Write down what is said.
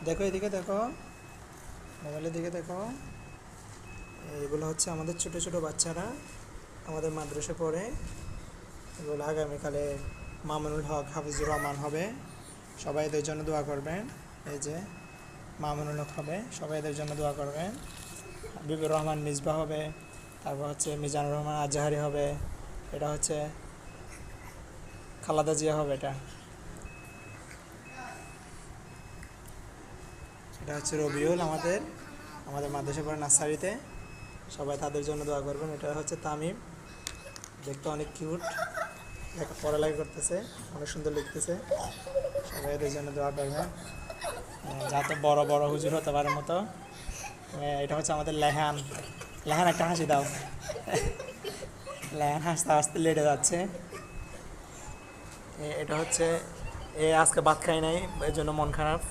দেখো এদিকে দেখো, মোবাইলের দিকে দেখো। এগুলো হচ্ছে আমাদের ছোট ছোট বাচ্চারা, আমাদের মাদ্রাসা পড়ে। এগুলো আগামীকালে মামুনুল হক হাফিজুর রহমান হবে, সবাই এদের জন্য দোয়া করবেন। এই যে মামুনুল হক হবে, সবাই এদের জন্য দোয়া করবেন। হাবিবুর রহমান মিসবাহ হবে, তারপর হচ্ছে মিজানুর রহমান আজহারি হবে, এটা হচ্ছে খালাদা জিয়া হবে, এটা এটা হচ্ছে রবিউল, আমাদের আমাদের মাদ্রাসা পড়ে নার্সারিতে, সবাই তাদের জন্য দোয়া করবেন। এটা হচ্ছে তামিম, দেখতে অনেক কিউট, পড়ালেখা করতেছে, অনেক সুন্দর লিখতেছে, সবাই এদের জন্য দোয়া করবেন যাতে বড় বড় হুজুর হতে পারে মতো। এটা হচ্ছে আমাদের লেহান, লেহান একটা হাসি দাও। লেহান হাসতে হাসতে লেটে যাচ্ছে। এটা হচ্ছে এ আজকে ভাত খাই নাই, এর জন্য মন খারাপ।